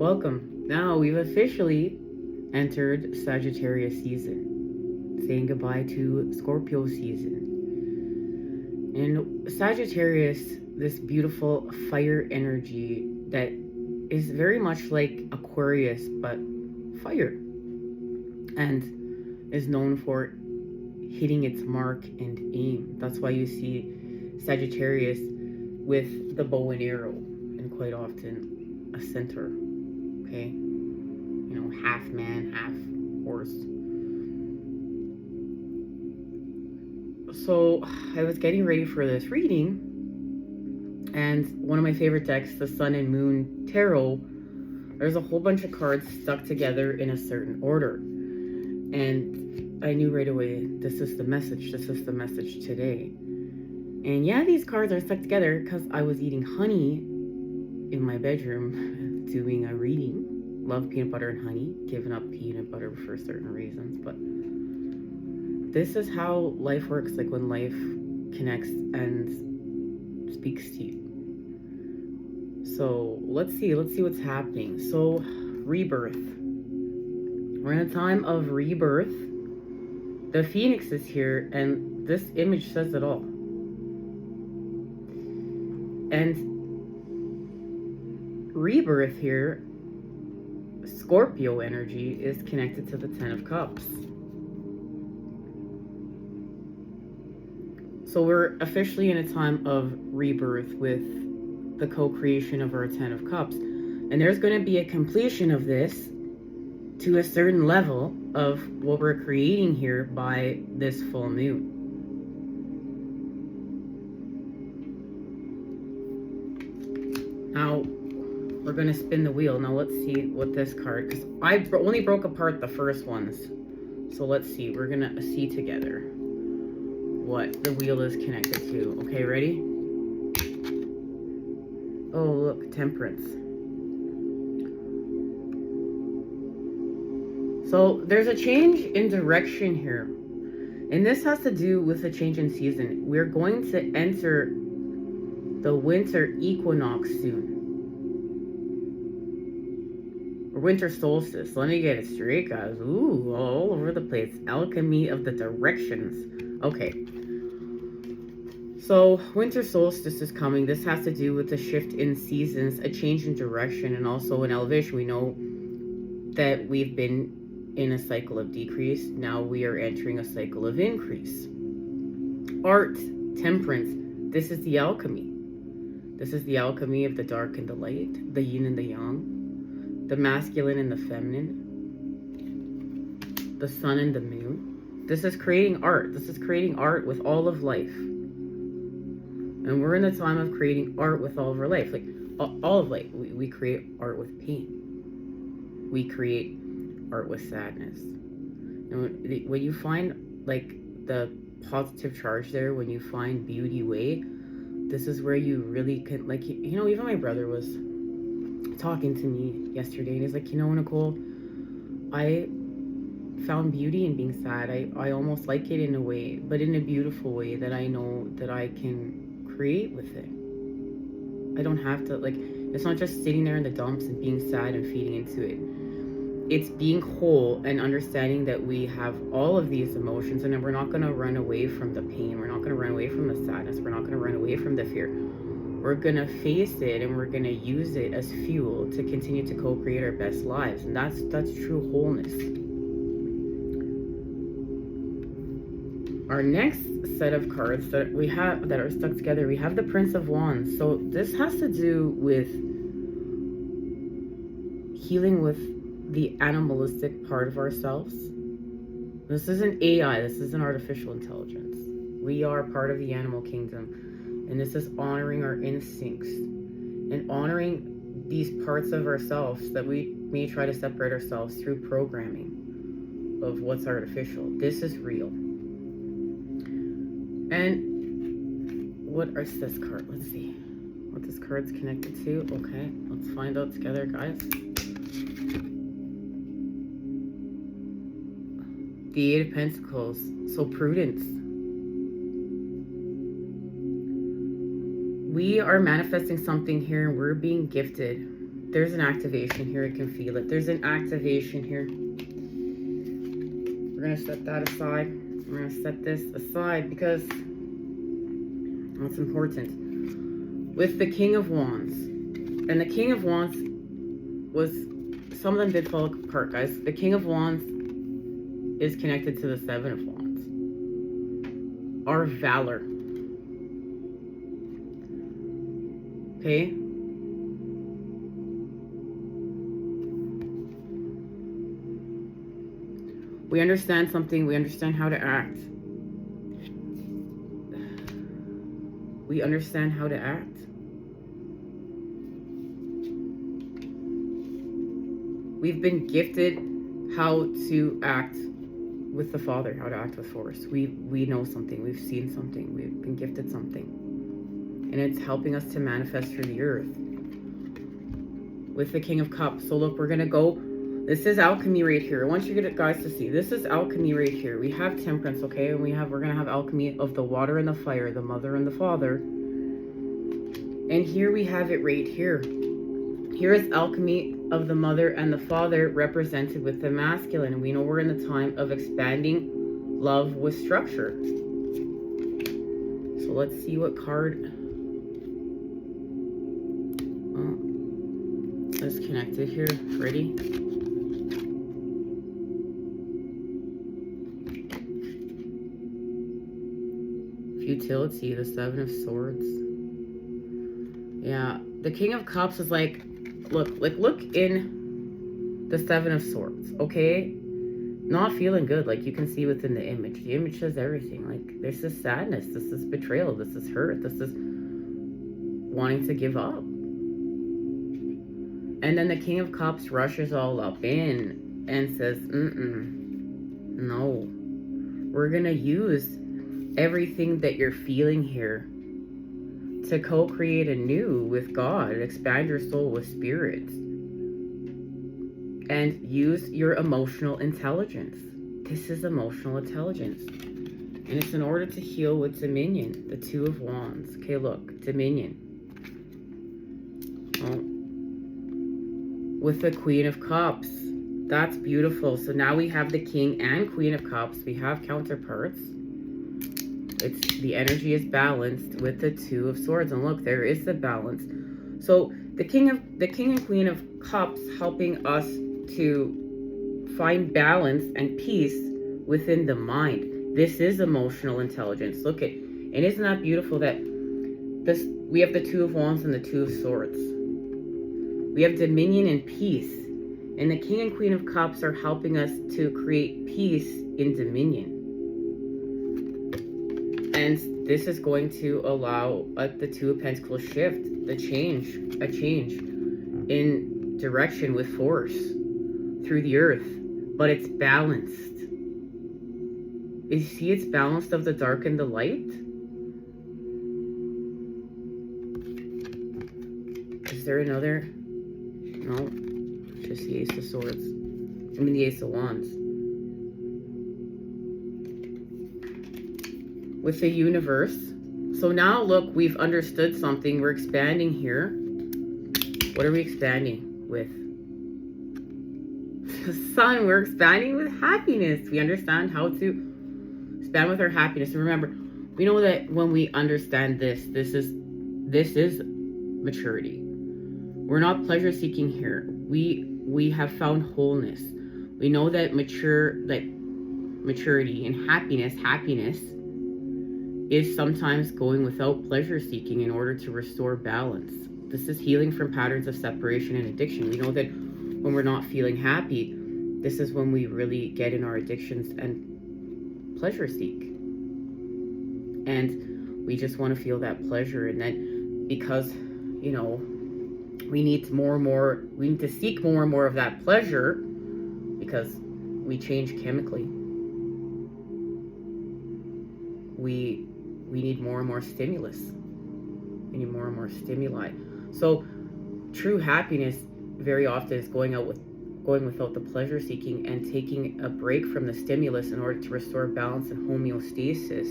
Welcome. Now we've officially entered Sagittarius season, saying goodbye to Scorpio season. And Sagittarius, this beautiful fire energy that is very much like Aquarius, but fire, and is known for hitting its mark and aim. That's why you see Sagittarius with the bow and arrow, and quite often a centaur. Okay, you know, half man, half horse. So I was getting ready for this reading, and one of my favorite decks, the Sun and Moon Tarot, there's a whole bunch of cards stuck together in a certain order. And I knew right away, this is the message. This is the message today. And yeah, these cards are stuck together because I was eating honey in my bedroom doing a reading. Love peanut butter and honey. Giving up peanut butter for certain reasons. But this is how life works. Like when life connects and speaks to you. So let's see what's happening. So rebirth. We're in a time of rebirth. The Phoenix is here, and this image says it all. And rebirth here, Scorpio energy, is connected to the Ten of Cups. So we're officially in a time of rebirth with the co-creation of our Ten of Cups. And there's going to be a completion of this to a certain level of what we're creating here by this full moon. Now, we're going to spin the wheel. Now, let's see what this card, because I only broke apart the first ones. So let's see. We're going to see together what the wheel is connected to. Okay, ready? Oh, look, Temperance. So there's a change in direction here. And this has to do with a change in season. We're going to enter the winter equinox soon. Or winter solstice. Let me get it straight, guys. Ooh, all over the place. Alchemy of the directions. Okay. So winter solstice is coming. This has to do with a shift in seasons, a change in direction, and also in elevation. We know that we've been in a cycle of decrease. Now we are entering a cycle of increase. Art, temperance. This is the alchemy. This is the alchemy of the dark and the light, the yin and the yang, the masculine and the feminine, the sun and the moon. This is creating art. This is creating art with all of life. And we're in the time of creating art with all of our life. Like all of life. We create art with pain. We create art with sadness. And when you find like the positive charge there, when you find beauty way, this is where you really can, like, you know, even my brother was talking to me yesterday, and he's like, you know, Nicole, I found beauty in being sad. I almost like it in a way, but in a beautiful way that I know that I can create with it. I don't have to, like, it's not just sitting there in the dumps and being sad and feeding into it. It's being whole and understanding that we have all of these emotions, and then we're not going to run away from the pain. We're not going to run away from the sadness. We're not going to run away from the fear. We're going to face it, and we're going to use it as fuel to continue to co-create our best lives. And that's true wholeness. Our next set of cards that we have that are stuck together, we have the Prince of Wands. So this has to do with healing with the animalistic part of ourselves. This isn't AI, this isn't artificial intelligence. We are part of the animal kingdom, and this is honoring our instincts and honoring these parts of ourselves that we may try to separate ourselves through programming of what's artificial. This is real. And what is this card? Let's see what this card's connected to. Okay, let's find out together, guys. The Eight of Pentacles. So prudence. We are manifesting something here, and we're being gifted There's an activation here. I can feel it. There's an activation here. We're going to set that aside. We're going to set this aside because that's important. With the King of Wands. And the King of Wands was, some of them did fall apart, guys. The King of Wands is connected to the Seven of Wands. Our valor. Okay? We understand something. We understand how to act. We understand how to act. We've been gifted how to act with the Father, how to act with Force. We know something. We've seen something. We've been gifted something. And it's helping us to manifest through the earth. With the King of Cups. So look, we're going to go. This is alchemy right here. I want you guys to see. This is alchemy right here. We have temperance, okay? And we're going to have alchemy of the water and the fire, the mother and the father. And here we have it right here. Here is alchemy of the mother and the father represented with the masculine. And we know we're in the time of expanding love with structure. So let's see what card is connected here. Ready? Futility, the Seven of Swords. Yeah, the King of Cups is like, look in the Seven of Swords, okay? Not feeling good, like you can see within the image. The image says everything. Like, this is sadness, this is betrayal, this is hurt, this is wanting to give up. And then the King of Cups rushes all up in and says, no. We're gonna use everything that you're feeling here to co-create anew with God, expand your soul with spirit, and use your emotional intelligence. This is emotional intelligence, and it's in order to heal with dominion, the Two of Wands. Okay, look, dominion. Oh. With the Queen of Cups, that's beautiful. So now we have the King and Queen of Cups. We have counterparts. The energy is balanced with the Two of Swords, and look, there is the balance. So the King and Queen of Cups helping us to find balance and peace within the mind. This is emotional intelligence. Look at, and isn't that beautiful that this, we have the Two of Wands and the Two of Swords. We have dominion and peace, and the King and Queen of Cups are helping us to create peace in dominion. And this is going to allow the Two of Pentacles shift, a change in direction with force through the earth, but it's balanced. You see, it's balanced of the dark and the light. Is there another? No, just the Ace of Swords. I mean the Ace of Wands. With the Universe. So now look, we've understood something. We're expanding here. What are we expanding with? The Sun. We're expanding with happiness. We understand how to expand with our happiness. And remember, we know that when we understand this is maturity. We're not pleasure seeking here. We have found wholeness. We know that maturity and happiness is sometimes going without pleasure seeking in order to restore balance. This is healing from patterns of separation and addiction. We know that when we're not feeling happy, this is when we really get in our addictions and pleasure seek. And we just want to feel that pleasure. And then because, you know, we need to seek more and more of that pleasure because we change chemically. We need more and more stimulus. We need more and more stimuli. So true happiness very often is going without the pleasure seeking and taking a break from the stimulus in order to restore balance and homeostasis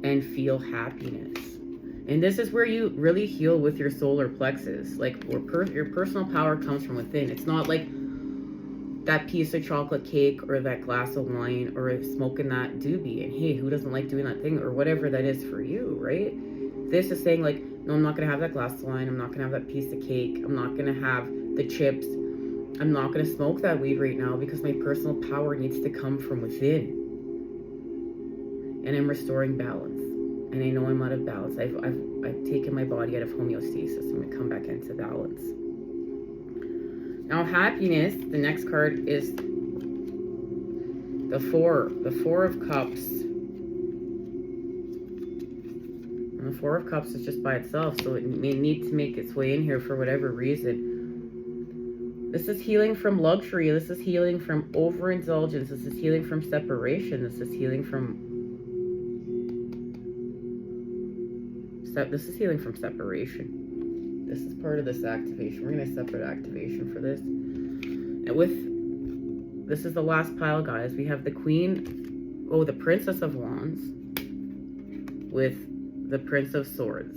and feel happiness. And this is where you really heal with your solar plexus. Like, where your personal power comes from within. It's not like that piece of chocolate cake or that glass of wine or smoking that doobie. And hey, who doesn't like doing that thing or whatever that is for you, right? This is saying like, no, I'm not going to have that glass of wine. I'm not going to have that piece of cake. I'm not going to have the chips. I'm not going to smoke that weed right now because my personal power needs to come from within. And I'm restoring balance. And I know I'm out of balance. I've taken my body out of homeostasis. I'm going to come back into balance. Now, happiness, the next card is the Four of Cups. And the Four of Cups is just by itself, so it may need to make its way in here for whatever reason. This is healing from luxury. This is healing from overindulgence. This is healing from separation. This is healing from separation. This is part of this activation. We're going to separate activation for this. And this is the last pile, guys. We have the Queen, the Princess of Wands with the Prince of Swords.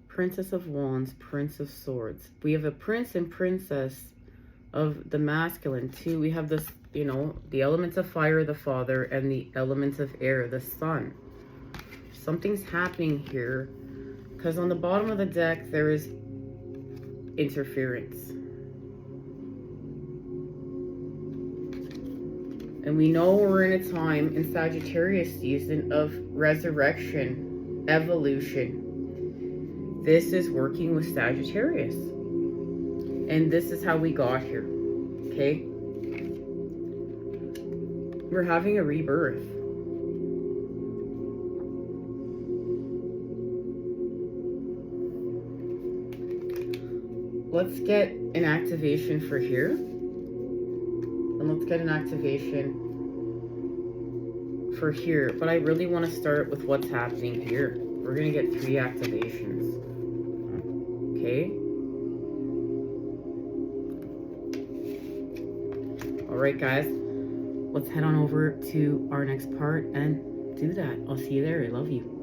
Princess of Wands, Prince of Swords. We have a Prince and Princess of the masculine too. We have this, the elements of fire, the father, and the elements of air, the sun. Something's happening here because on the bottom of the deck there is interference. And we know we're in a time in Sagittarius season of resurrection, evolution. This is working with Sagittarius. And this is how we got here, okay? We're having a rebirth. Let's get an activation for here. And let's get an activation for here. But I really want to start with what's happening here. We're going to get 3 activations. Okay? Alright guys, let's head on over to our next part and do that. I'll see you there. I love you.